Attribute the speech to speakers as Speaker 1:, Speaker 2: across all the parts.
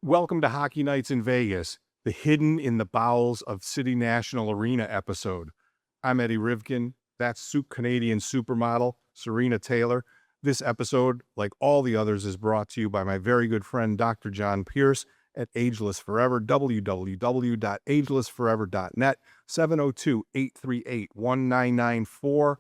Speaker 1: Welcome to Hockey Nights in Vegas, the Hidden in the Bowels of City National Arena episode. I'm Eddie Rivkin. That's Canadian supermodel, Sarina Taylor. This episode, like all the others, is brought to you by my very good friend, Dr. John Pierce at Ageless Forever, www.agelessforever.net, 702-838-1994.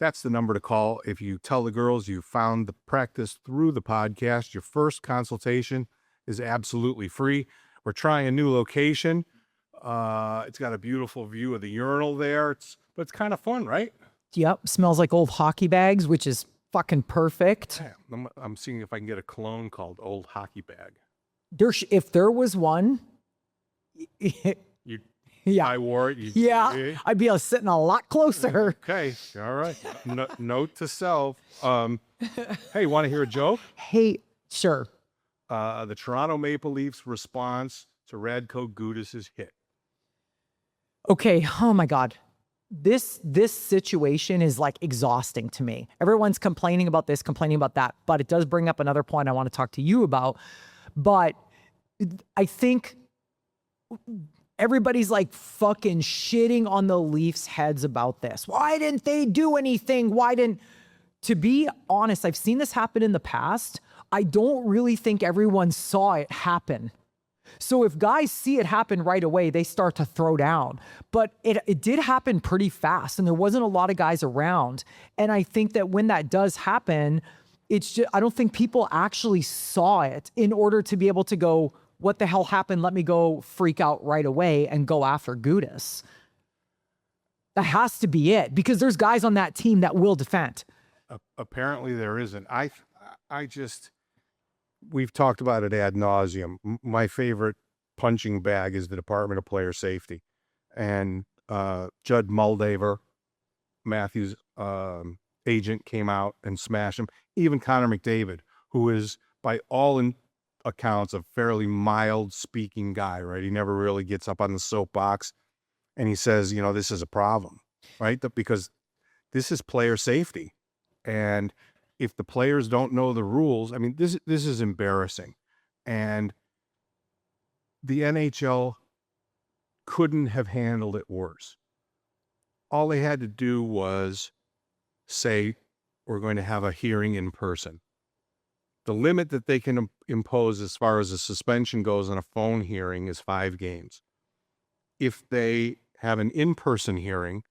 Speaker 1: That's the number to call if you tell the girls you found the practice through the podcast. Your first consultation is absolutely free. We're trying a new location. It's got a beautiful view of the urinal there. But it's kind of fun, right?
Speaker 2: Yep. Smells like old hockey bags, which is fucking perfect.
Speaker 1: Yeah, I'm seeing if I can get a cologne called Old Hockey Bag.
Speaker 2: If there was one, yeah,
Speaker 1: I wore it.
Speaker 2: I'd be sitting a lot closer.
Speaker 1: Okay, all right. Note to self. Hey, want to hear a joke?
Speaker 2: Hey, sure.
Speaker 1: The Toronto Maple Leafs response to Radko Gudas' hit.
Speaker 2: Okay. Oh my God. This situation is like exhausting to me. Everyone's complaining about this, complaining about that, but it does bring up another point I want to talk to you about. But I think everybody's like fucking shitting on the Leafs' heads about this. Why didn't they do anything? To be honest, I've seen this happen in the past. I don't really think everyone saw it happen. So if guys see it happen right away, they start to throw down. But it did happen pretty fast, and there wasn't a lot of guys around. And I think that when that does happen, I don't think people actually saw it in order to be able to go, what the hell happened? Let me go freak out right away and go after Gudas. That has to be it, because there's guys on that team that will defend.
Speaker 1: Apparently there isn't. We've talked about it ad nauseum. My favorite punching bag is the Department of Player Safety. And Judd Moldaver, Matthews' agent, came out and smashed him. Even Connor McDavid, who is by all accounts a fairly mild speaking guy, right? He never really gets up on the soapbox and he says, this is a problem, right? Because this is player safety. And if the players don't know the rules, I mean, this is embarrassing. And the NHL couldn't have handled it worse. All they had to do was say, we're going to have a hearing in person. The limit that they can impose as far as a suspension goes on a phone hearing is 5 games. If they have an in-person hearing,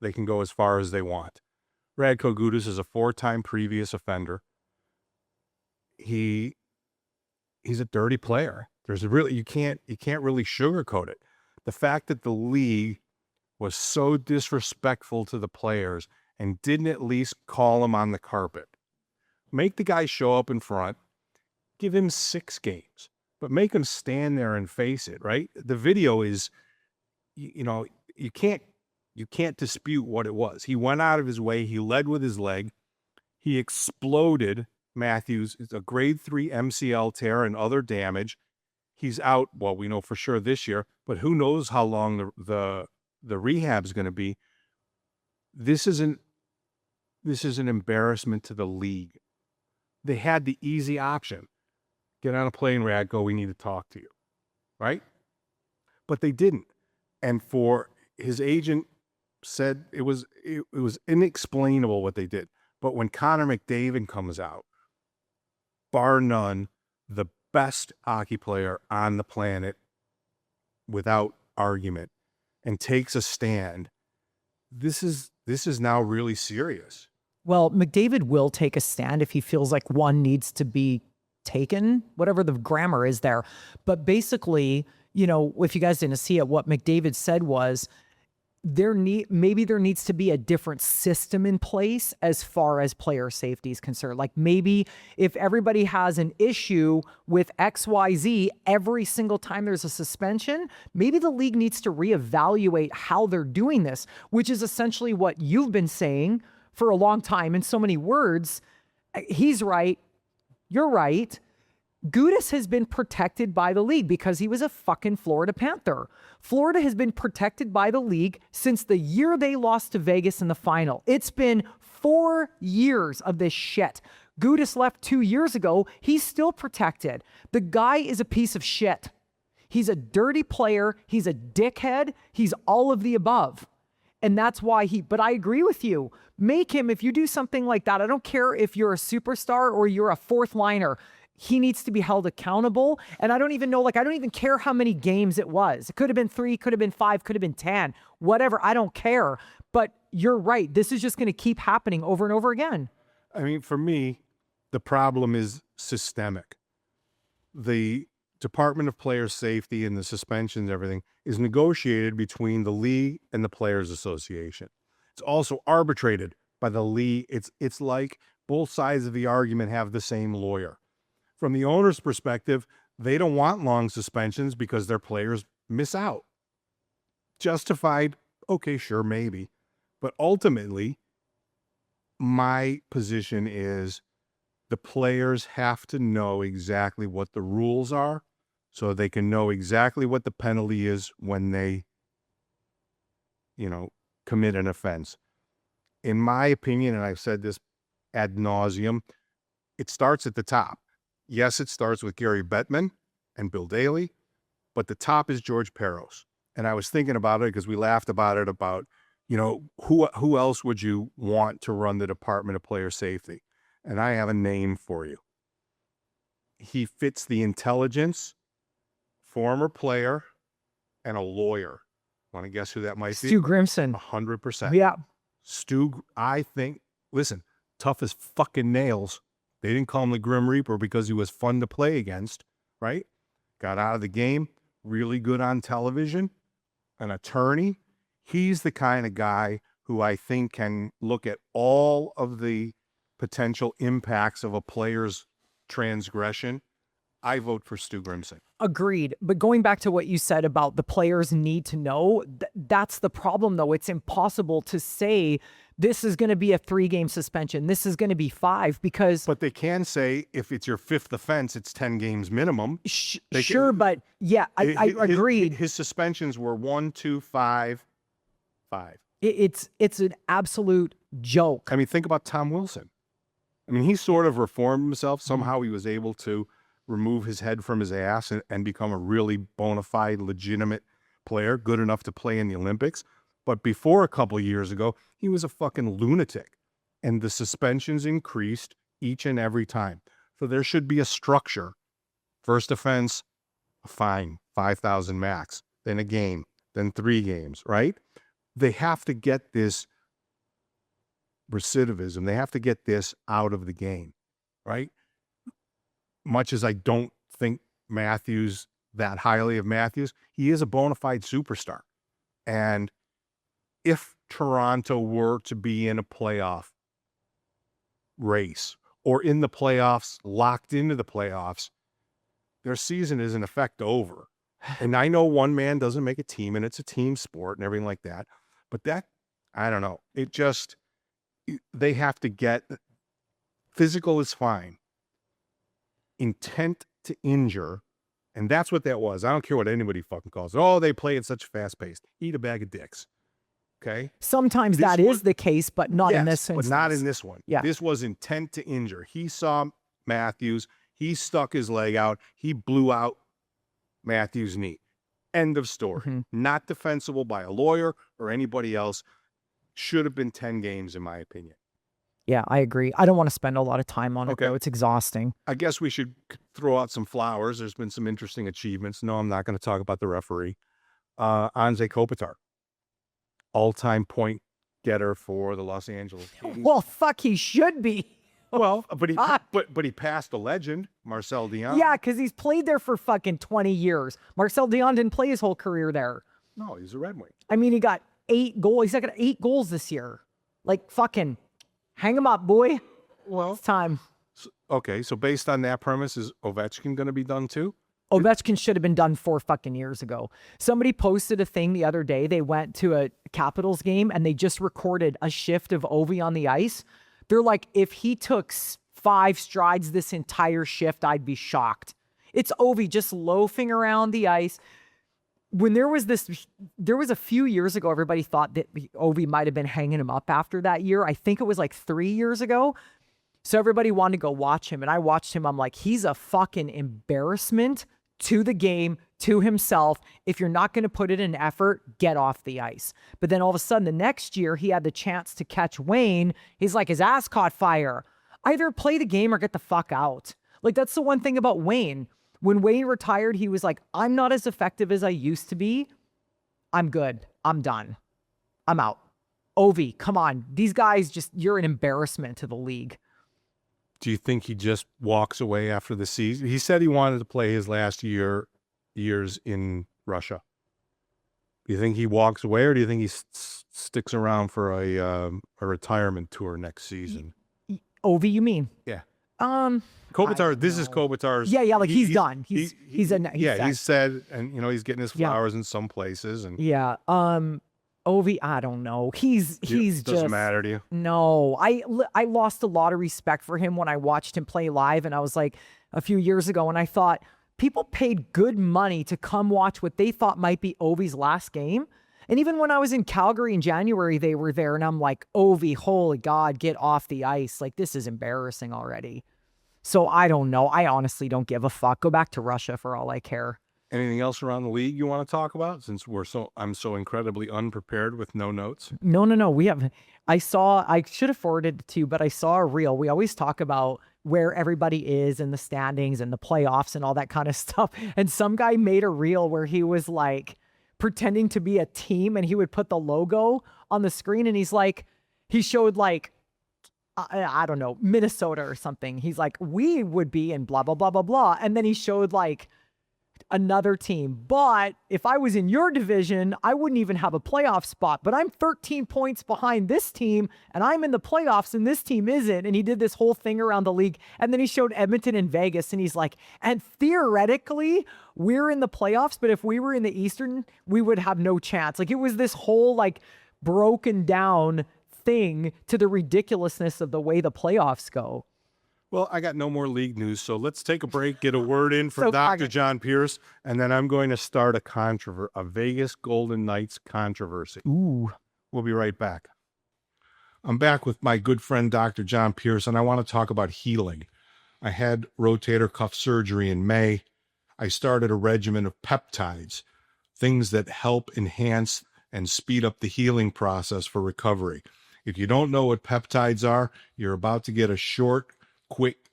Speaker 1: they can go as far as they want. Radko Gudas is a 4-time previous offender. He's a dirty player. You can't really sugarcoat it. The fact that the league was so disrespectful to the players and didn't at least call him on the carpet. Make the guy show up in front, give him 6 games, but make him stand there and face it, right? The video is, you can't dispute what it was. He went out of his way. He led with his leg. He exploded Matthews. It's a grade 3 MCL tear and other damage. He's out, well, we know for sure this year, but who knows how long the rehab's going to be. This is an embarrassment to the league. They had the easy option. Get on a plane, Radko, we need to talk to you, right? But they didn't. And for his agent said it was inexplainable what they did. But when Connor McDavid comes out, bar none, the best hockey player on the planet without argument, and takes a stand, this is now really serious.
Speaker 2: Well, McDavid will take a stand if he feels like one needs to be taken, whatever the grammar is there. But basically, if you guys didn't see it, what McDavid said was maybe there needs to be a different system in place as far as player safety is concerned. Like maybe if everybody has an issue with XYZ every single time there's a suspension, maybe the league needs to reevaluate how they're doing this, which is essentially what you've been saying for a long time in so many words. He's right. You're right. Gudas has been protected by the league because he was a fucking Florida Panther. Florida has been protected by the league since the year they lost to Vegas in the final. It's been 4 years of this shit. Gudis left 2 years ago. He's still protected. The guy is a piece of shit. He's a dirty player. He's a dickhead. He's all of the above. And that's why but I agree with you. Make him, if you do something like that, I don't care if you're a superstar or you're a fourth liner, he needs to be held accountable. And I don't even know, I don't even care how many games it was. It could have been 3, could have been 5, could have been 10, whatever. I don't care. But you're right. This is just going to keep happening over and over again.
Speaker 1: I mean, for me, the problem is systemic. The Department of Player Safety and the suspensions, everything is negotiated between the league and the Players Association. It's also arbitrated by the league. It's like both sides of the argument have the same lawyer. From the owner's perspective, they don't want long suspensions because their players miss out. Justified, okay, sure, maybe. But ultimately, my position is the players have to know exactly what the rules are so they can know exactly what the penalty is when they, commit an offense. In my opinion, and I've said this ad nauseum, it starts at the top. Yes, it starts with Gary Bettman and Bill Daly, but the top is George Peros. And I was thinking about it because we laughed about it about, who else would you want to run the Department of Player Safety? And I have a name for you. He fits the intelligence, former player, and a lawyer. Want to guess who that might be?
Speaker 2: Stu Grimson.
Speaker 1: 100%.
Speaker 2: Yeah.
Speaker 1: Stu, I think, listen, tough as fucking nails. They didn't call him the Grim Reaper because he was fun to play against, right? Got out of the game, really good on television, an attorney. He's the kind of guy who I think can look at all of the potential impacts of a player's transgression. I vote for Stu Grimson.
Speaker 2: Agreed. But going back to what you said about the players need to know, that's the problem, though. It's impossible to say this is going to be a 3-game suspension. This is going to be 5 because...
Speaker 1: But they can say if it's your 5th offense, it's 10 games minimum.
Speaker 2: Sure, but yeah, I agreed.
Speaker 1: His suspensions were 1, 2, 5, 5.
Speaker 2: It's an absolute joke.
Speaker 1: I mean, think about Tom Wilson. I mean, he sort of reformed himself. Somehow he was able to remove his head from his ass and become a really bona fide, legitimate player, good enough to play in the Olympics. But before a couple of years ago, he was a fucking lunatic. And the suspensions increased each and every time. So there should be a structure. First offense, a fine, 5,000 max, then a game, then 3 games, right? They have to get this recidivism. They have to get this out of the game, right? Much as I don't think Matthews that highly of Matthews, he is a bona fide superstar. And if Toronto were to be in a playoff race or in the playoffs, locked into the playoffs, their season is in effect over. And I know one man doesn't make a team and it's a team sport and everything like that. But that, I don't know. It just, they have to get, physical is fine. Intent to injure, and that's what that was. I don't care what anybody fucking calls it. Oh, they play at such fast pace. Eat a bag of dicks. Okay?
Speaker 2: Sometimes that is the case, but not in this instance.
Speaker 1: But not in this one.
Speaker 2: Yeah.
Speaker 1: This was intent to injure. He saw Matthews. He stuck his leg out. He blew out Matthews' knee. End of story.
Speaker 2: Mm-hmm.
Speaker 1: Not defensible by a lawyer or anybody else. Should have been 10 games, in my opinion.
Speaker 2: Yeah, I agree. I don't want to spend a lot of time on it, though. It's exhausting.
Speaker 1: I guess we should throw out some flowers. There's been some interesting achievements. No, I'm not going to talk about the referee. Anze Kopitar, all-time point getter for the Los Angeles Kings.
Speaker 2: Well, fuck, he should be.
Speaker 1: Well, but he passed a legend, Marcel Dion.
Speaker 2: Yeah, because he's played there for fucking 20 years. Marcel Dion didn't play his whole career there.
Speaker 1: No, he's a Red Wing.
Speaker 2: I mean, he got 8 goals. He's got 8 goals this year. Fucking hang him up, boy.
Speaker 1: Well,
Speaker 2: it's time.
Speaker 1: Okay, so based on that premise, is Ovechkin going to be done too?
Speaker 2: Ovechkin should have been done 4 fucking years ago. Somebody posted a thing the other day. They went to a Capitals game and they just recorded a shift of Ovi on the ice. They're like, if he took 5 strides this entire shift, I'd be shocked. It's Ovi just loafing around the ice. When there was a few years ago, everybody thought that Ovi might have been hanging him up after that year. I think it was 3 years ago. So everybody wanted to go watch him. And I watched him. I'm like, he's a fucking embarrassment to the game, to himself. If you're not going to put it in effort, get off the ice. But then all of a sudden, the next year, he had the chance to catch Wayne. He's like, his ass caught fire. Either play the game or get the fuck out. Like, that's the one thing about Wayne. When Wayne retired, he was like, I'm not as effective as I used to be. I'm good. I'm done. I'm out. Ovi, come on. These guys just, you're an embarrassment to the league.
Speaker 1: Do you think he just walks away after the season? He said he wanted to play his last years in Russia. Do you think he walks away, or do you think he sticks around for a retirement tour next season?
Speaker 2: Ovi, you mean?
Speaker 1: Yeah.
Speaker 2: Kopitar,
Speaker 1: this is Kopitar's.
Speaker 2: Yeah, like he's done. He's
Speaker 1: said, and he's getting his flowers in some places, and
Speaker 2: Ovi, I don't know. He's
Speaker 1: doesn't matter to you.
Speaker 2: No, I lost a lot of respect for him when I watched him play live, and I was like a few years ago, and I thought people paid good money to come watch what they thought might be Ovi's last game. And even when I was in Calgary in January, they were there, and I'm like, Ovi, holy God, get off the ice. Like, this is embarrassing already. So I don't know. I honestly don't give a fuck. Go back to Russia for all I care.
Speaker 1: Anything else around the league you want to talk about, since I'm so incredibly unprepared with no notes?
Speaker 2: No. I should have forwarded it to you, but I saw a reel. We always talk about where everybody is in the standings and the playoffs and all that kind of stuff. And some guy made a reel where he was like pretending to be a team, and he would put the logo on the screen, and he's like, he showed like, I don't know, Minnesota or something. He's like, we would be in blah, blah, blah, blah, blah. And then he showed like another team. But if I was in your division, I wouldn't even have a playoff spot. But I'm 13 points behind this team, and I'm in the playoffs, and this team isn't. And he did this whole thing around the league. And then he showed Edmonton and Vegas, and he's like, and theoretically, we're in the playoffs, but if we were in the Eastern, we would have no chance. Like, it was this whole like broken down thing to the ridiculousness of the way the playoffs go.
Speaker 1: Well, I got no more league news, so let's take a break, get a word in from Dr. John Pierce, and then I'm going to start a Vegas Golden Knights controversy.
Speaker 2: Ooh.
Speaker 1: We'll be right back. I'm back with my good friend, Dr. John Pierce, and I want to talk about healing. I had rotator cuff surgery in May. I started a regimen of peptides, things that help enhance and speed up the healing process for recovery. If you don't know what peptides are, you're about to get a short, quick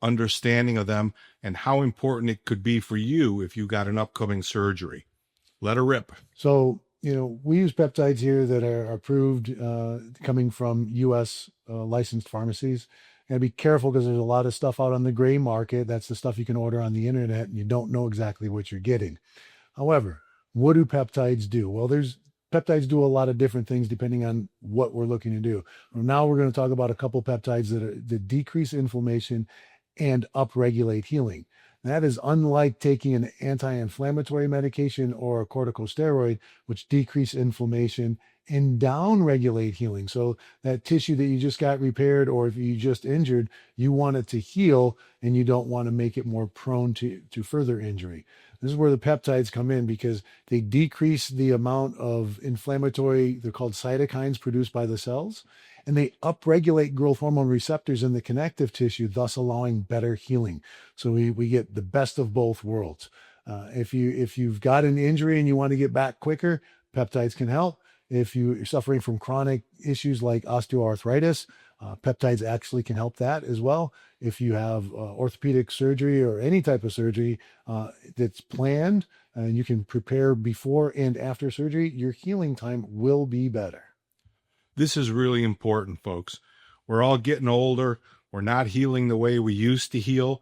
Speaker 1: understanding of them and how important it could be for you if you got an upcoming surgery. Let her rip.
Speaker 3: So, we use peptides here that are approved coming from U.S. Licensed pharmacies. You gotta be careful because there's a lot of stuff out on the gray market. That's the stuff you can order on the internet, and you don't know exactly what you're getting. However, what do peptides do? Well, peptides do a lot of different things depending on what we're looking to do. Now we're going to talk about a couple peptides that decrease inflammation and upregulate healing. That is unlike taking an anti-inflammatory medication or a corticosteroid, which decrease inflammation and downregulate healing. So that tissue that you just got repaired, or if you just injured, you want it to heal, and you don't want to make it more prone to further injury. This is where the peptides come in, because they decrease the amount of inflammatory, they're called cytokines, produced by the cells, and they upregulate growth hormone receptors in the connective tissue, thus allowing better healing. So we get the best of both worlds. If you've got an injury and you want to get back quicker, peptides can help. If you're suffering from chronic issues like osteoarthritis, peptides actually can help that as well. If you have orthopedic surgery or any type of surgery that's planned, and you can prepare before and after surgery, your healing time will be better.
Speaker 1: This is really important, folks. We're all getting older. We're not healing the way we used to heal.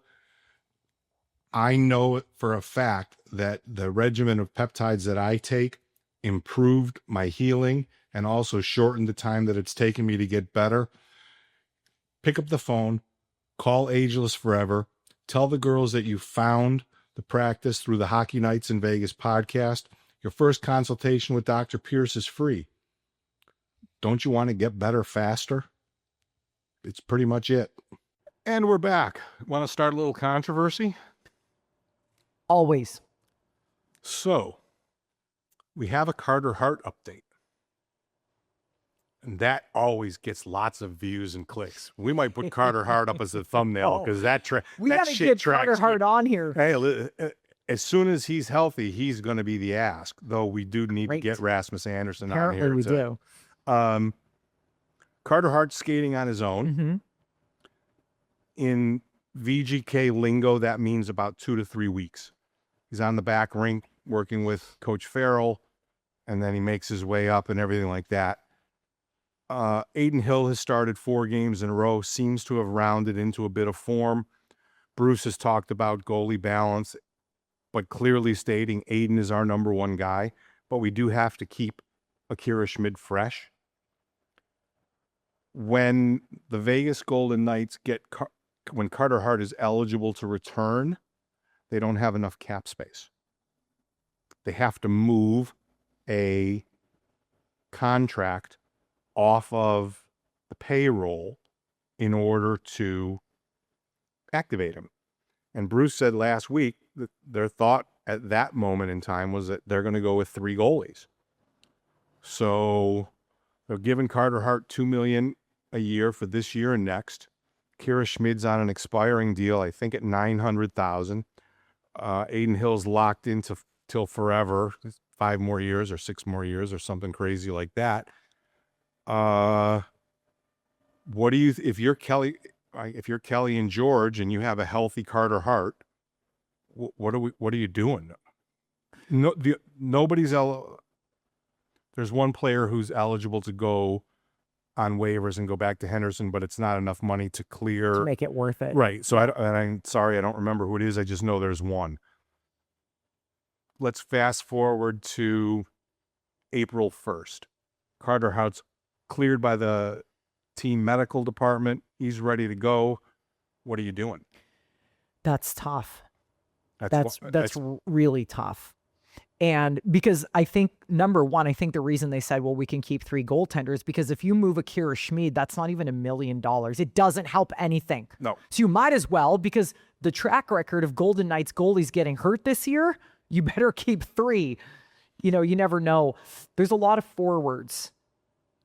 Speaker 1: I know for a fact that the regimen of peptides that I take improved my healing and also shortened the time that it's taken me to get better. Pick up the phone, call Ageless Forever, tell the girls that you found the practice through the Hockey Nights in Vegas podcast. Your first consultation with Dr. Pierce is free. Don't you want to get better faster? It's pretty much it. And we're back. Want to start a little controversy?
Speaker 2: Always.
Speaker 1: So, we have a Carter Hart update. And that always gets lots of views and clicks. We might put Carter Hart up as a thumbnail because
Speaker 2: We
Speaker 1: that
Speaker 2: got to
Speaker 1: shit
Speaker 2: get
Speaker 1: tracks.
Speaker 2: Carter Hart on here.
Speaker 1: Hey, as soon as he's healthy, he's going to be the ask. Though we do need to
Speaker 2: Great.
Speaker 1: get Rasmus Anderson on
Speaker 2: Apparently
Speaker 1: here.
Speaker 2: we do.
Speaker 1: Carter Hart's skating on his own.
Speaker 2: Mm-hmm.
Speaker 1: In VGK lingo, that means about 2 to 3 weeks. He's on the back rink working with Coach Farrell, and then he makes his way up and everything like that. Aiden Hill has started 4 games in a row, seems to have rounded into a bit of form. Bruce has talked about goalie balance, but clearly stating Aiden is our number 1 guy, but we do have to keep Akira Schmid fresh. When the Vegas Golden Knights when Carter Hart is eligible to return, they don't have enough cap space. They have to move a contract off of the payroll in order to activate him. And Bruce said last week that their thought at that moment in time was that they're going to go with 3 goalies. So they're giving Carter Hart $2 million a year for this year and next. Kira Schmid's on an expiring deal, I think at $900,000. Aiden Hill's locked into till forever, 5 more years or 6 more years or something crazy like that. What do you if you're Kelly and George and you have a healthy Carter Hart, what are you doing? Nobody's there's one player who's eligible to go on waivers and go back to Henderson, but it's not enough money to clear
Speaker 2: To make it worth it.
Speaker 1: Right. So I'm sorry, I don't remember who it is. I just know there's one. Let's fast forward to April 1st. Carter Hart's cleared by the team medical department. He's ready to go. What are you doing?
Speaker 2: That's tough.
Speaker 1: That's
Speaker 2: Really tough. And because I think, number one, I think the reason they said, well, we can keep 3 goaltenders, because if you move Akira Schmid, that's not even $1 million. It doesn't help anything.
Speaker 1: No.
Speaker 2: So you might as well, because the track record of Golden Knights goalies getting hurt this year, you better keep 3. You know, you never know. There's a lot of forwards.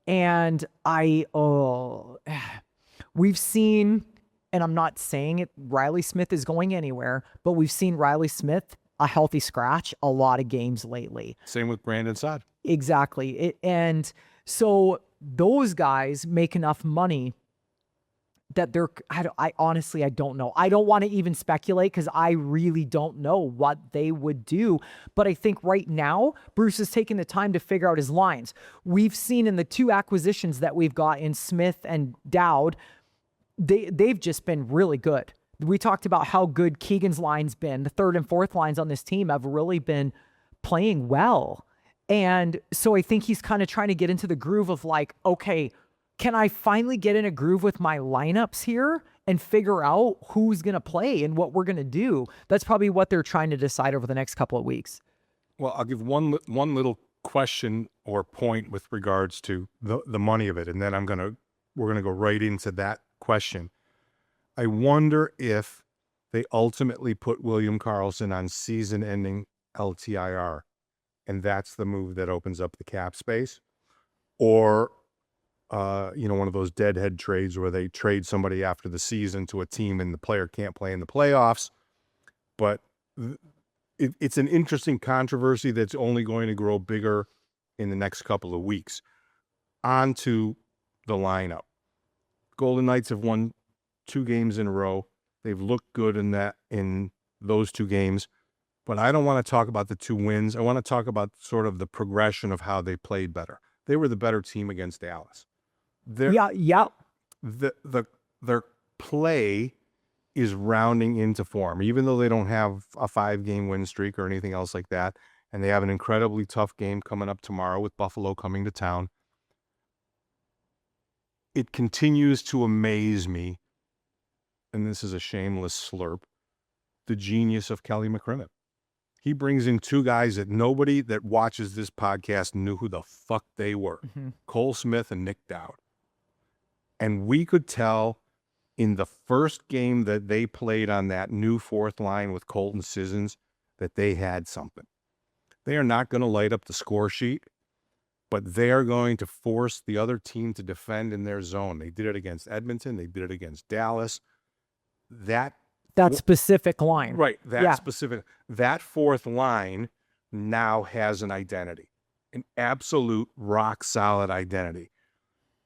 Speaker 2: And we've seen, and I'm not saying it, Riley Smith is going anywhere, but we've seen Riley Smith a healthy scratch a lot of games lately.
Speaker 1: Same with Brandon Saad.
Speaker 2: Exactly. And so those guys make enough money that I honestly, I don't know. I don't want to even speculate because I really don't know what they would do. But I think right now, Bruce is taking the time to figure out his lines. We've seen in the 2 acquisitions that we've got in Smith and Dowd, they've just been really good. We talked about how good Keegan's line's been. The 3rd and 4th lines on this team have really been playing well. And so I think he's kind of trying to get into the groove of like, okay, can I finally get in a groove with my lineups here and figure out who's going to play and what we're going to do? That's probably what they're trying to decide over the next couple of weeks.
Speaker 1: Well, I'll give one little question or point with regards to the money of it, and then we're gonna go right into that question. I wonder if they ultimately put William Karlsson on season-ending LTIR, and that's the move that opens up the cap space, or one of those deadhead trades where they trade somebody after the season to a team and the player can't play in the playoffs. But it's an interesting controversy that's only going to grow bigger in the next couple of weeks. On to the lineup. Golden Knights have won 2 games in a row. They've looked good in those 2 games. But I don't want to talk about the 2 wins. I want to talk about sort of the progression of how they played better. They were the better team against Dallas. Their play is rounding into form, even though they don't have a 5-game win streak or anything else like that. And they have an incredibly tough game coming up tomorrow with Buffalo coming to town. It continues to amaze me, and this is a shameless slurp, the genius of Kelly McCrimmon. He brings in 2 guys that nobody that watches this podcast knew who the fuck they were. Mm-hmm. Cole Smith and Nick Dowd. And we could tell in the first game that they played on that new 4th line with Colton Sissons that they had something. They are not going to light up the score sheet, but they're going to force the other team to defend in their zone. They did it against Edmonton. They did it against Dallas. That
Speaker 2: specific line.
Speaker 1: Right.
Speaker 2: Yeah.
Speaker 1: That fourth line now has an identity, an absolute rock solid identity.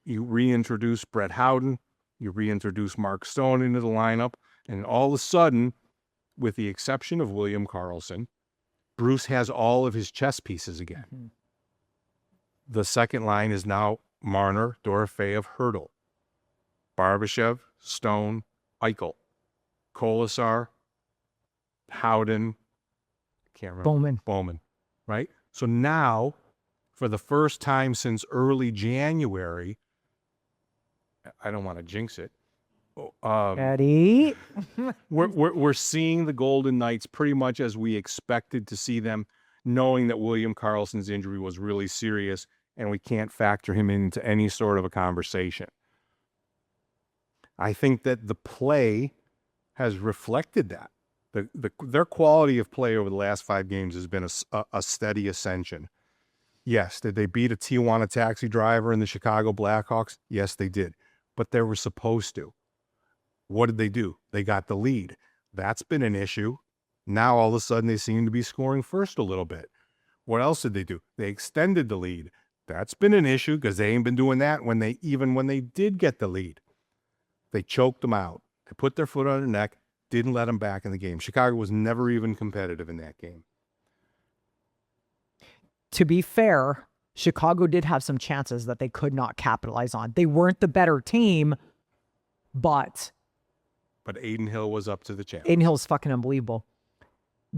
Speaker 1: You reintroduce Brett Howden, you reintroduce Mark Stone into the lineup, and all of a sudden, with the exception of William Karlsson, Bruce has all of his chess pieces again.
Speaker 2: Mm-hmm.
Speaker 1: The second line is now Marner, Dorofeyev, Hurdle, Barbashev, Stone, Eichel, Kolasar, Howden, can't remember. Bowman, right? So now, for the first time since early January, I don't want to jinx it.
Speaker 2: Eddie,
Speaker 1: we're seeing the Golden Knights pretty much as we expected to see them, knowing that William Karlsson's injury was really serious, and we can't factor him into any sort of a conversation. I think that the play has reflected that. Their quality of play over the last 5 games has been a steady ascension. Yes, did they beat a Tijuana taxi driver in the Chicago Blackhawks? Yes, they did. But they were supposed to. What did they do? They got the lead. That's been an issue. Now all of a sudden they seem to be scoring first a little bit. What else did they do? They extended the lead. That's been an issue because they ain't been doing that when they did get the lead. They choked them out. They put their foot on their neck, didn't let them back in the game. Chicago was never even competitive in that game.
Speaker 2: To be fair, Chicago did have some chances that they could not capitalize on. They weren't the better team, but
Speaker 1: Adin Hill was up to the challenge.
Speaker 2: Adin Hill is fucking unbelievable.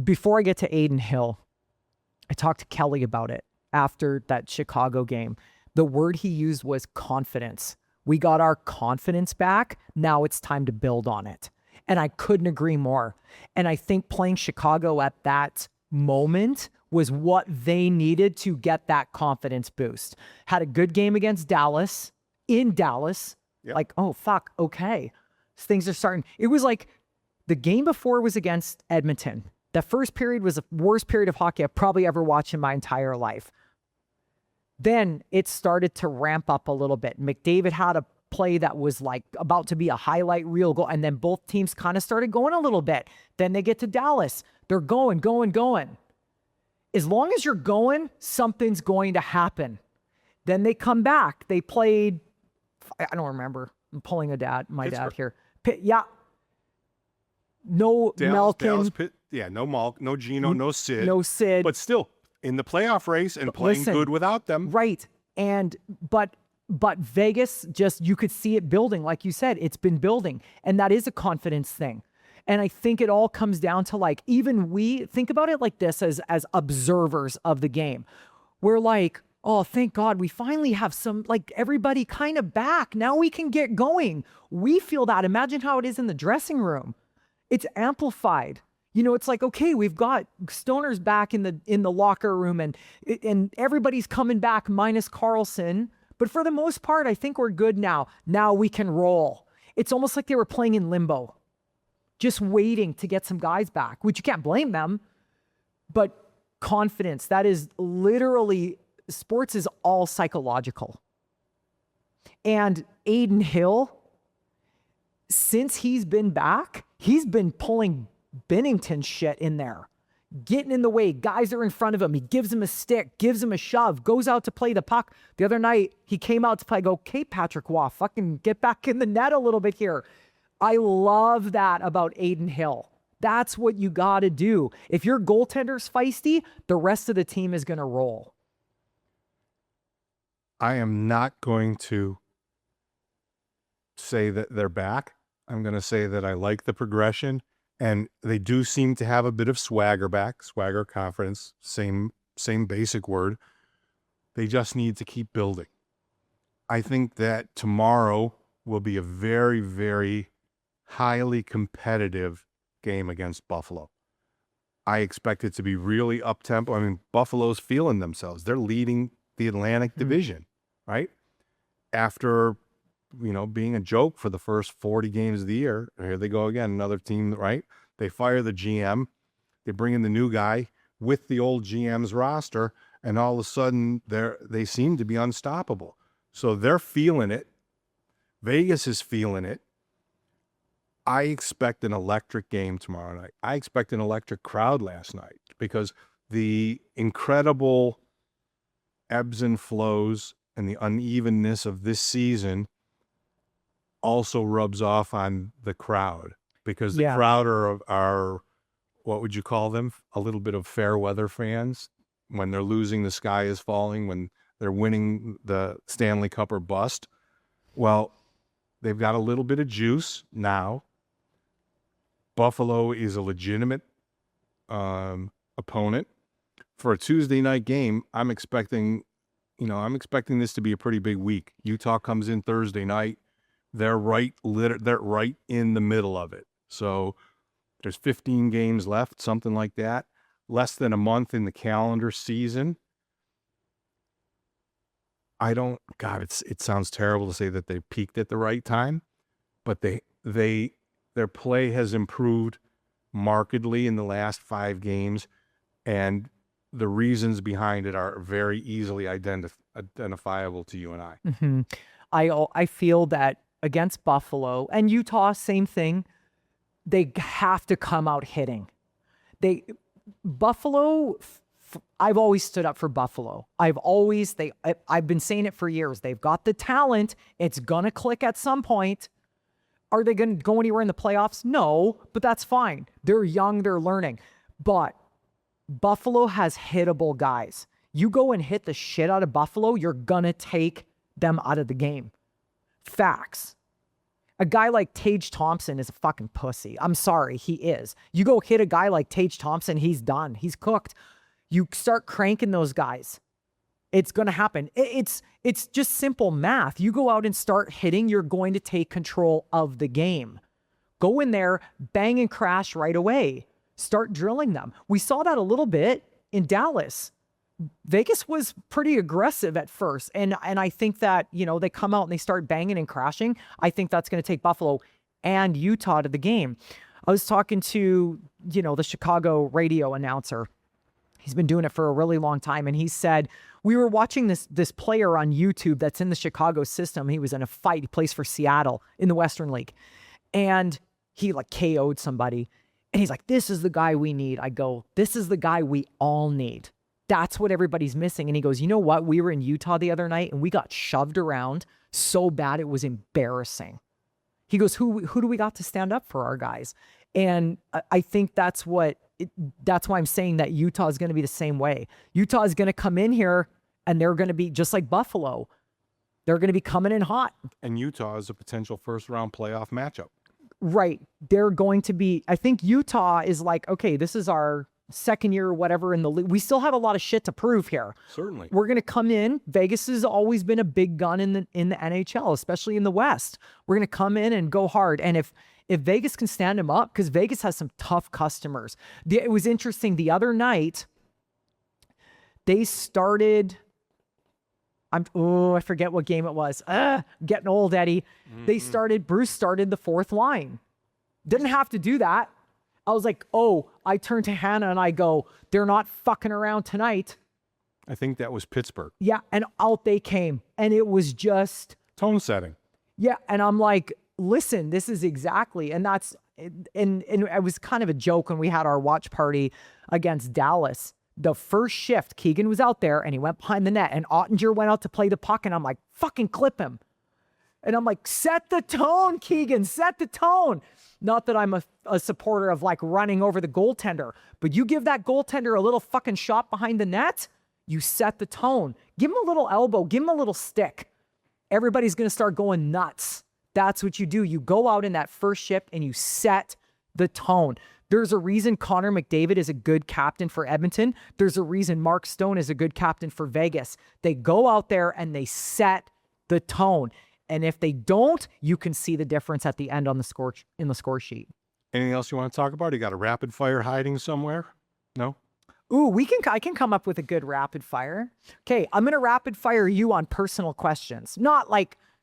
Speaker 2: Before I get to Adin Hill, I talked to Kelly about it after that Chicago game. The word he used was confidence. We got our confidence back. Now it's time to build on it. And I couldn't agree more. And I think playing Chicago at that moment was what they needed to get that confidence boost. Had a good game against Dallas, in Dallas.
Speaker 1: Yep.
Speaker 2: Like, oh, fuck, okay. Things are starting. It was like the game before was against Edmonton. That first period was the worst period of hockey I've probably ever watched in my entire life. Then it started to ramp up a little bit. McDavid had a play that was like about to be a highlight reel goal. And then both teams kind of started going a little bit. Then they get to Dallas. They're going. As long as you're going, something's going to happen. Then they come back. They played, I don't remember. I'm pulling my dad here. Yeah. No Malkin.
Speaker 1: No Malk, no Gino, no Sid.
Speaker 2: No Sid.
Speaker 1: But still in the playoff race and playing good without them.
Speaker 2: Right. And but Vegas, just, you could see it building. Like you said, it's been building. And that is a confidence thing. And I think it all comes down to, like, even we think about it like this as observers of the game. We're like, oh, thank God we finally have some, like, everybody kind of back. Now we can get going. We feel that. Imagine how it is in the dressing room. It's amplified. You know, it's like, okay, we've got Stoners back in the locker room, and everybody's coming back minus Karlsson. But for the most part, I think we're good now. Now we can roll. It's almost like they were playing in limbo, just waiting to get some guys back, which you can't blame them. But confidence, that is literally, sports is all psychological. And Adin Hill, since he's been back, he's been pulling Binnington shit in there, getting in the way. Guys are in front of him. He gives him a stick, gives him a shove, goes out to play the puck. The other night, he came out to play. I go, okay, Patrick Waugh, fucking get back in the net a little bit here. I love that about Adin Hill. That's what you got to do. If your goaltender's feisty, the rest of the team is going to roll.
Speaker 1: I am not going to say that they're back. I'm going to say that I like the progression, and they do seem to have a bit of swagger back. Swagger, confidence, same basic word. They just need to keep building. I think that tomorrow will be a very, very highly competitive game against Buffalo. I expect it to be really up-tempo. I mean, Buffalo's feeling themselves. They're leading the Atlantic Division, right? After, being a joke for the first 40 games of the year, here they go again, another team, right? They fire the GM. They bring in the new guy with the old GM's roster, and all of a sudden they seem to be unstoppable. So they're feeling it. Vegas is feeling it. I expect an electric game tomorrow night. I expect an electric crowd last night because the incredible ebbs and flows and the unevenness of this season also rubs off on the crowd, because the crowd are what would you call them? A little bit of fair weather fans. When they're losing, the sky is falling. When they're winning, the Stanley Cup or bust. Well, they've got a little bit of juice now. Buffalo is a legitimate opponent. For a Tuesday night game, I'm expecting this to be a pretty big week. Utah comes in Thursday night. They're right in the middle of it. So there's 15 games left, something like that. Less than a month in the calendar season. It sounds terrible to say that they peaked at the right time, but their play has improved markedly in the last 5 games, and the reasons behind it are very easily identifiable to you and I.
Speaker 2: Mm-hmm. I feel that against Buffalo and Utah, same thing. They have to come out hitting. Buffalo, I've always stood up for Buffalo. I've been saying it for years. They've got the talent. It's gonna click at some point. Are they gonna go anywhere in the playoffs? No, but that's fine. They're young, they're learning. But Buffalo has hittable guys. You go and hit the shit out of Buffalo, you're gonna take them out of the game. Facts. A guy like Tage Thompson is a fucking pussy. I'm sorry, he is. You go hit a guy like Tage Thompson, he's done. He's cooked. You start cranking those guys, it's going to happen. It's just simple math. You go out and start hitting, you're going to take control of the game. Go in there, bang and crash right away. Start drilling them. We saw that a little bit in Dallas. Vegas was pretty aggressive at first. And I think that, they come out and they start banging and crashing. I think that's going to take Buffalo and Utah to the game. I was talking to, the Chicago radio announcer. He's been doing it for a really long time. And he said, we were watching this player on YouTube that's in the Chicago system. He was in a fight. He plays for Seattle in the Western League. And he KO'd somebody. And he's like, this is the guy we need. I go, this is the guy we all need. That's what everybody's missing. And he goes, you know what? We were in Utah the other night and we got shoved around so bad it was embarrassing. He goes, who do we got to stand up for our guys? And I think that's why I'm saying that Utah is going to be the same way. Utah is going to come in here and they're going to be just like Buffalo. They're going to be coming in hot.
Speaker 1: And Utah is a potential first-round playoff matchup.
Speaker 2: Right. They're going to be, I think Utah is like, okay, this is our second year or whatever in the league. We still have a lot of shit to prove here.
Speaker 1: Certainly.
Speaker 2: We're going to come in. Vegas has always been a big gun in the NHL, especially in the West. We're going to come in and go hard. And if Vegas can stand them up, because Vegas has some tough customers. It was interesting. The other night, they started, I forget what game it was. Getting old, Eddie. Mm-hmm. Bruce started the fourth line. Didn't have to do that. I was like, I turned to Hannah and I go, they're not fucking around tonight.
Speaker 1: I think that was Pittsburgh.
Speaker 2: Yeah, and out they came. And it was just...
Speaker 1: tone setting.
Speaker 2: Yeah, and I'm like, listen, this is exactly... And that's... And it was kind of a joke when we had our watch party against Dallas. The first shift, Keegan was out there and he went behind the net and Ottinger went out to play the puck and I'm like, fucking clip him. And I'm like, set the tone, Keegan, set the tone. Not that I'm a supporter of running over the goaltender, but you give that goaltender a little fucking shot behind the net, you set the tone. Give him a little elbow, give him a little stick. Everybody's going to start going nuts. That's what you do. You go out in that first shift and you set the tone. There's a reason Connor McDavid is a good captain for Edmonton. There's a reason Mark Stone is a good captain for Vegas. They go out there and they set the tone. And if they don't, you can see the difference at the end on the score sheet.
Speaker 1: Anything else you want to talk about? You got a rapid fire hiding somewhere? No?
Speaker 2: Ooh, I can come up with a good rapid fire. Okay, I'm going to rapid fire you on personal questions. Not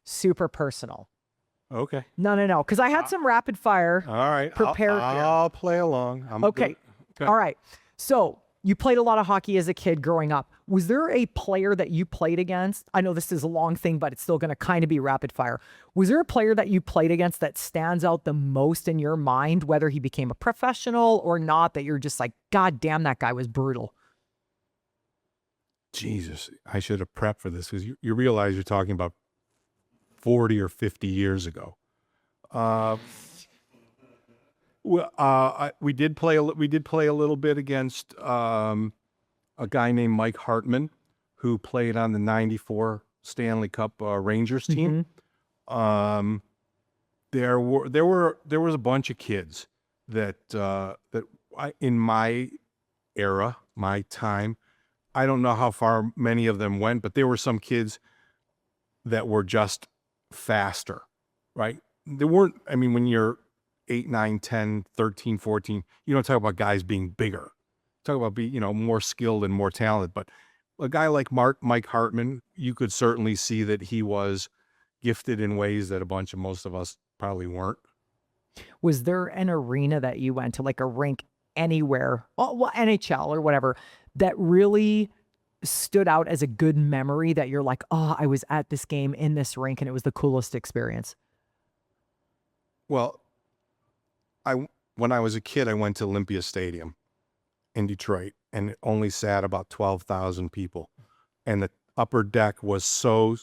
Speaker 2: super personal.
Speaker 1: Okay.
Speaker 2: No. Because I had some rapid fire
Speaker 1: all right.
Speaker 2: prepared.
Speaker 1: I'll play along.
Speaker 2: Okay. All right. So You played a lot of hockey as a kid growing up. Was there a player that you played against? I know this is a long thing, but it's still going to kind of be rapid fire. Was there a player that you played against that stands out the most in your mind, whether he became a professional or not, that you're just like, God damn, that guy was brutal?
Speaker 1: Jesus, I should have prepped for this, because you realize you're talking about 40 or 50 years ago. We did play a little bit against a guy named Mike Hartman, who played on the '94 Stanley Cup Rangers team. There was a bunch of kids that in my era, my time, I don't know how far many of them went, but there were some kids that were just faster, right? There weren't, I mean, when you're 8, 9, 10, 13, 14, you don't talk about guys being bigger. Talk about being, more skilled and more talented. But a guy like Mike Hartman, you could certainly see that he was gifted in ways that most of us probably weren't.
Speaker 2: Was there an arena that you went to, like a rink anywhere, well, NHL or whatever, that really stood out as a good memory that you're like, oh, I was at this game in this rink and it was the coolest experience?
Speaker 1: Well, when I was a kid, I went to Olympia Stadium in Detroit, and it only sat about 12,000 people. And the upper deck was so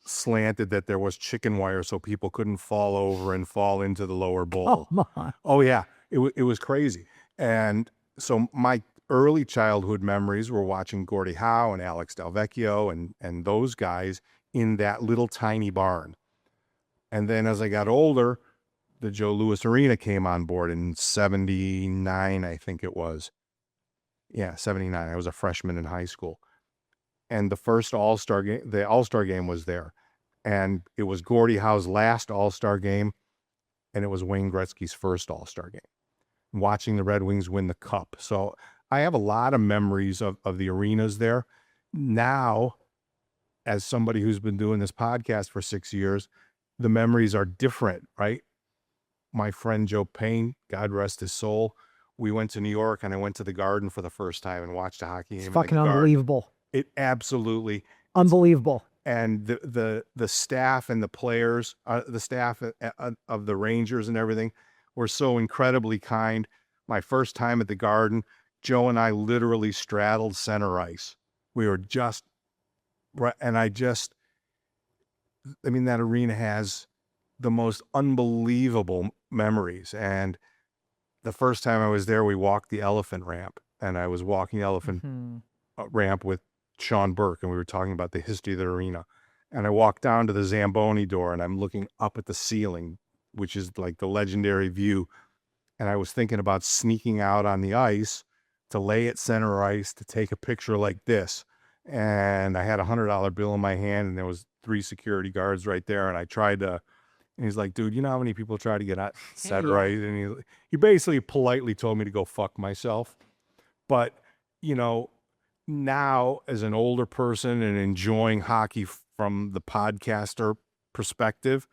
Speaker 1: slanted that there was chicken wire so people couldn't fall over and fall into the lower bowl.
Speaker 2: Oh, my.
Speaker 1: Oh yeah, it was crazy. And so my early childhood memories were watching Gordie Howe and Alex Delvecchio and those guys in that little tiny barn. And then as I got older, the Joe Louis Arena came on board in 79, I think it was. Yeah, 79. I was a freshman in high school. And the first All-Star game, the All-Star game was there. And it was Gordie Howe's last All-Star game, and it was Wayne Gretzky's first All-Star game. Watching the Red Wings win the cup. So I have a lot of memories of the arenas there. Now, as somebody who's been doing this podcast for 6 years, the memories are different, right? My friend Joe Payne, God rest his soul, we went to New York and I went to the Garden for the first time and watched a hockey game.
Speaker 2: It's fucking unbelievable.
Speaker 1: It absolutely
Speaker 2: unbelievable.
Speaker 1: And the staff and the players, the staff of the Rangers and everything were so incredibly kind. My first time at the Garden, Joe and I literally straddled center ice. We were just right, and I mean, that arena has the most unbelievable memories. And the first time I was there, we walked the elephant ramp, and I was walking the elephant ramp with Sean Burke, and we were talking about the history of the arena. And I walked down to the Zamboni door, and I'm looking up at the ceiling, which is like the legendary view. And I was thinking about sneaking out on the ice to lay at center ice to take a picture like this. And I had a $100 bill in my hand, and there was 3 security guards right there. And I tried to, and he's like, dude, you know how many people try to get at center ice? And he basically politely told me to go fuck myself. But, now as an older person and enjoying hockey from the podcaster perspective,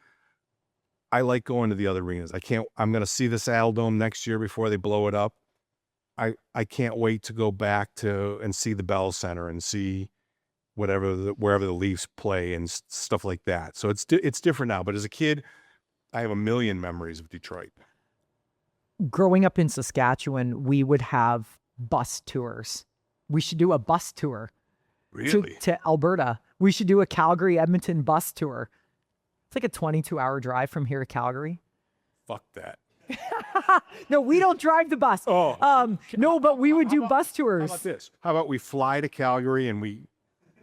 Speaker 1: I like going to the other arenas. I'm going to see the Saddle Dome next year before they blow it up. I can't wait to go back to and see the Bell Center and see wherever the Leafs play and stuff like that. So it's different now. But as a kid, I have a million memories of Detroit.
Speaker 2: Growing up in Saskatchewan, we would have bus tours. We should do a bus tour.
Speaker 1: Really?
Speaker 2: To Alberta. We should do a Calgary-Edmonton bus tour. It's like a 22-hour drive from here to Calgary.
Speaker 1: Fuck that.
Speaker 2: No, we don't drive the bus.
Speaker 1: Oh.
Speaker 2: No, but we would do bus tours.
Speaker 1: How about this? How about we fly to Calgary and we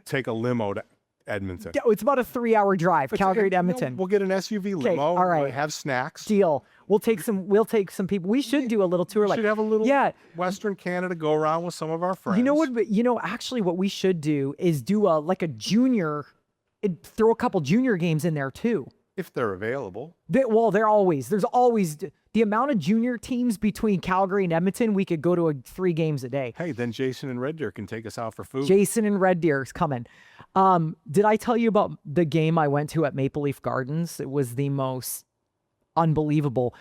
Speaker 1: take a limo to Edmonton?
Speaker 2: Yeah, it's about a 3-hour drive, Calgary to Edmonton.
Speaker 1: We'll get an SUV limo.
Speaker 2: All right.
Speaker 1: We'll have snacks.
Speaker 2: Deal. We'll take some people. We should do a little tour.
Speaker 1: We should have a little Western Canada go around with some of our friends.
Speaker 2: You know what? Actually, what we should do is do a junior. Throw a couple junior games in there too.
Speaker 1: If they're available.
Speaker 2: There's always the amount of junior teams between Calgary and Edmonton. We could go to 3 games a day.
Speaker 1: Hey, then Jason and Red Deer can take us out for food.
Speaker 2: Jason and Red Deer's coming. Did I tell you about the game I went to at Maple Leaf Gardens? It was the most unbelievable.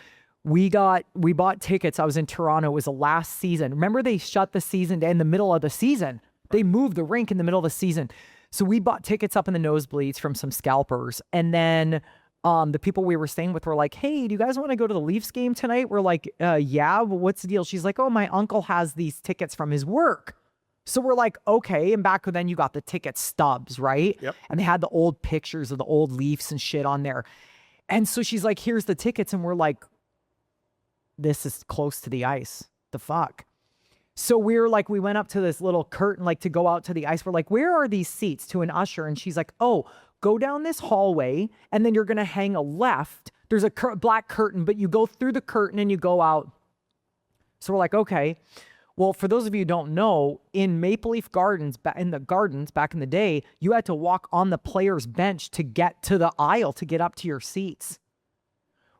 Speaker 2: we bought tickets. I was in Toronto. It was the last season. Remember, they shut the season in the middle of the season. They moved the rink in the middle of the season. So we bought tickets up in the nosebleeds from some scalpers. And then the people we were staying with were like, hey, do you guys want to go to the Leafs game tonight? We're like, yeah, well, what's the deal? She's like, oh, my uncle has these tickets from his work. So we're like, okay. And back then you got the ticket stubs, right?
Speaker 1: Yep.
Speaker 2: And they had the old pictures of the old Leafs and shit on there. And so she's like, here's the tickets. And we're like, this is close to the ice. The fuck? So we went up to this little curtain, like to go out to the ice. We're like, where are these seats? To an usher. And she's like, oh, go down this hallway and then you're going to hang a left. There's a black curtain, but you go through the curtain and you go out. So we're like, okay. Well, for those of you who don't know, in Maple Leaf Gardens, in the gardens back in the day, you had to walk on the player's bench to get to the aisle to get up to your seats.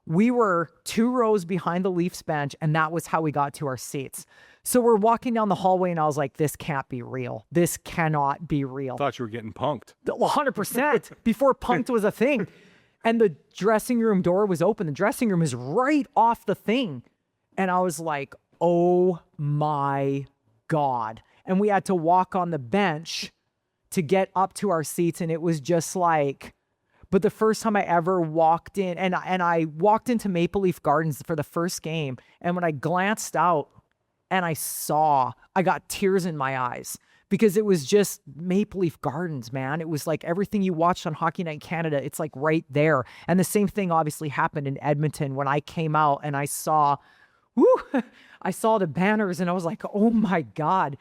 Speaker 2: We were 2 rows behind the Leafs bench, and that was how we got to our seats. So we're walking down the hallway, and I was like, this can't be real. This cannot be real.
Speaker 1: Thought you were getting punked.
Speaker 2: 100%. Before punked was a thing. And the dressing room door was open. The dressing room is right off the thing. And I was like, oh my God. And we had to walk on the bench to get up to our seats, and it was just like... But the first time I ever walked in, and I walked into Maple Leaf Gardens for the first game, and when I glanced out and I got tears in my eyes because it was just Maple Leaf Gardens, man. It was like everything you watched on Hockey Night in Canada. It's like right there. And the same thing obviously happened in Edmonton when I came out and I saw the banners and I was like, oh my God.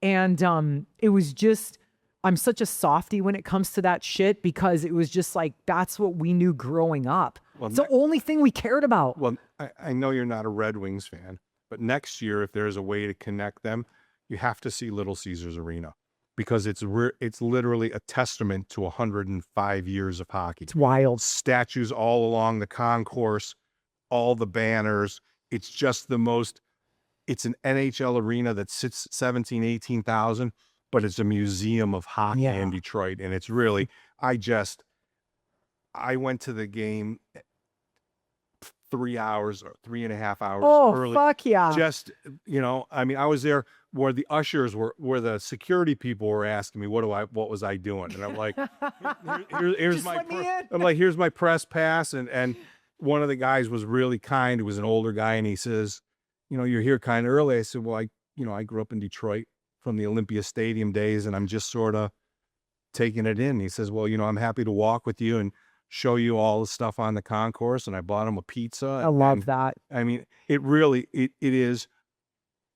Speaker 2: And it was just... I'm such a softie when it comes to that shit because it was just like, that's what we knew growing up. Well, it's the only thing we cared about.
Speaker 1: Well, I know you're not a Red Wings fan, but next year, if there's a way to connect them, you have to see Little Caesars Arena because it's literally a testament to 105 years of hockey.
Speaker 2: It's wild.
Speaker 1: Statues all along the concourse, all the banners. It's just it's an NHL arena that sits 17,000, 18,000. But it's a museum of hockey in Detroit. And it's really, I went to the game 3 hours or 3.5 hours early.
Speaker 2: Oh, fuck yeah.
Speaker 1: Just, I mean, I was there where the ushers where the security people were asking me, what was I doing? And I'm like, here's here's my press pass. And one of the guys was really kind. It was an older guy. And he says, you're here kind of early. I said, well, I grew up in Detroit from the Olympia Stadium days, and I'm just sort of taking it in. He says, well, I'm happy to walk with you and show you all the stuff on the concourse. And I bought him a pizza.
Speaker 2: I love that.
Speaker 1: I mean, it really, it is,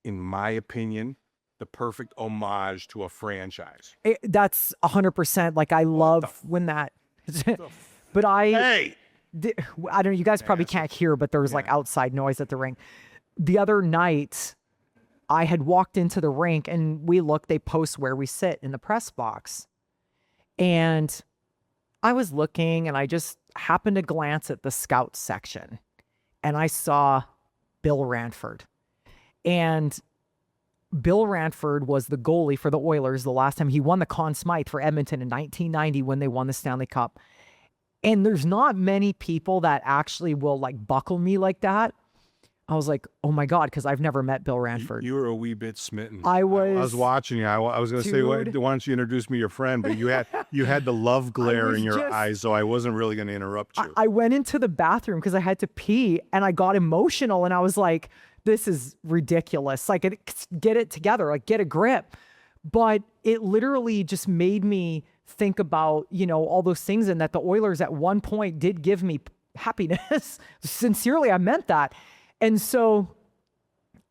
Speaker 1: in my opinion, the perfect homage to a franchise.
Speaker 2: That's 100%. Like, I love when that, but I don't know, you guys probably can't hear, but there was like outside noise at the rink. The other night, I had walked into the rink and they post where we sit in the press box. And I was looking and I just happened to glance at the scout section and I saw Bill Ranford. And Bill Ranford was the goalie for the Oilers the last time he won the Conn Smythe for Edmonton in 1990 when they won the Stanley Cup. And there's not many people that actually will like buckle me like that. I was like, oh my God, because I've never met Bill Ranford.
Speaker 1: You were a wee bit smitten.
Speaker 2: I
Speaker 1: was watching you. I was going to say, why don't you introduce me to your friend? But you had the love glare in your eyes, so I wasn't really going to interrupt you.
Speaker 2: I went into the bathroom because I had to pee, and I got emotional, and I was like, this is ridiculous. Like, get it together. Like, get a grip. But it literally just made me think about, all those things, and that the Oilers at one point did give me happiness. Sincerely, I meant that. And so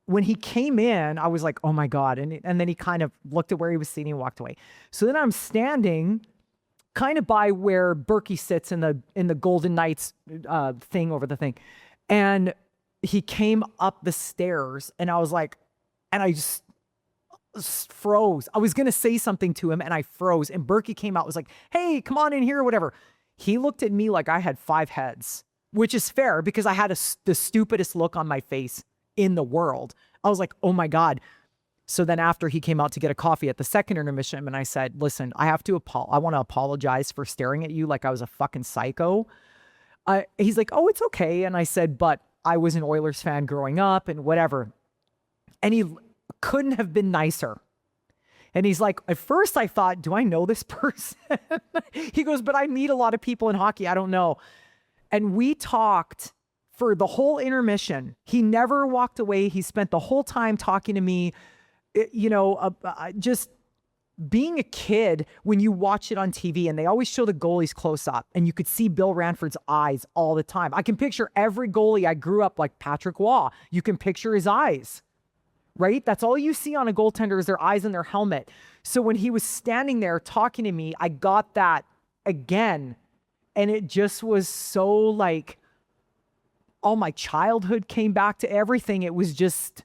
Speaker 2: when he came in, I was like, oh my God. And then he kind of looked at where he was sitting and walked away. So then I'm standing kind of by where Berkey sits in the Golden Knights thing over the thing. And he came up the stairs and I was like, and I just froze. I was going to say something to him and I froze. And Berkey came out, was like, hey, come on in here or whatever. He looked at me like I had 5 heads. Which is fair because I had the stupidest look on my face in the world. I was like, oh my God. So then after he came out to get a coffee at the second intermission, and I said, listen, I want to apologize for staring at you like I was a fucking psycho. He's like, oh, it's okay. And I said, but I was an Oilers fan growing up and whatever. And he couldn't have been nicer. And he's like, at first I thought, do I know this person? He goes, but I meet a lot of people in hockey. I don't know. And we talked for the whole intermission. He never walked away. He spent the whole time talking to me, just being a kid when you watch it on TV and they always show the goalies close up and you could see Bill Ranford's eyes all the time. I can picture every goalie I grew up like Patrick Waugh. You can picture his eyes, right? That's all you see on a goaltender is their eyes and their helmet. So when he was standing there talking to me, I got that again. And it just was so like, all my childhood came back to everything. It was just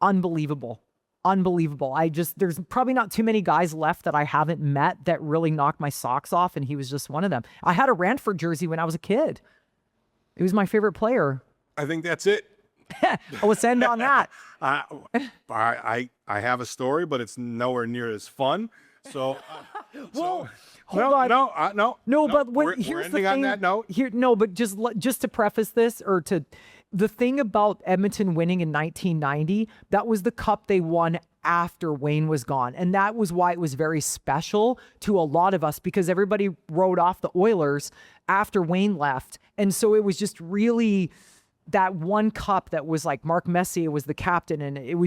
Speaker 2: unbelievable. Unbelievable. There's probably not too many guys left that I haven't met that really knocked my socks off, and he was just one of them. I had a Ranford jersey when I was a kid. He was my favorite player.
Speaker 1: I think that's it.
Speaker 2: Let's end on that.
Speaker 1: I have a story, but it's nowhere near as fun. So,
Speaker 2: Whoa, hold on.
Speaker 1: No.
Speaker 2: But
Speaker 1: we're
Speaker 2: here's the
Speaker 1: ending
Speaker 2: thing.
Speaker 1: on that note.
Speaker 2: But just to preface this, the thing about Edmonton winning in 1990, that was the cup they won after Wayne was gone. And that was why it was very special to a lot of us, because everybody wrote off the Oilers after Wayne left. And so it was just really that one cup that was like Mark Messier was the captain. And that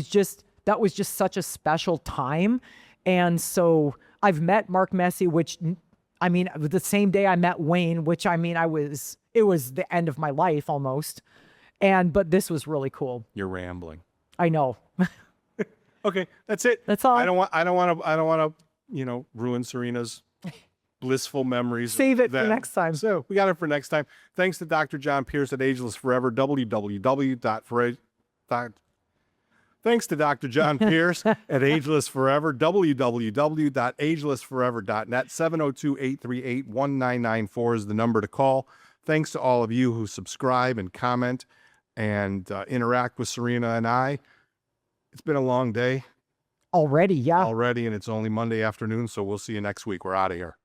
Speaker 2: was just such a special time. And so I've met Mark Messier, the same day I met Wayne, it was the end of my life almost. But this was really cool.
Speaker 1: You're rambling.
Speaker 2: I know.
Speaker 1: Okay, that's it.
Speaker 2: That's all.
Speaker 1: I don't want to, ruin Sarina's blissful memories.
Speaker 2: Save it for next time.
Speaker 1: So we got it for next time. Thanks to Dr. John Pierce at Ageless Forever. Thanks to Dr. John Pierce at Ageless Forever. www.agelessforever.net. 702-838-1994 is the number to call. Thanks to all of you who subscribe and comment and interact with Sarina and I. It's been a long day.
Speaker 2: Already, yeah.
Speaker 1: And it's only Monday afternoon, so we'll see you next week. We're out of here.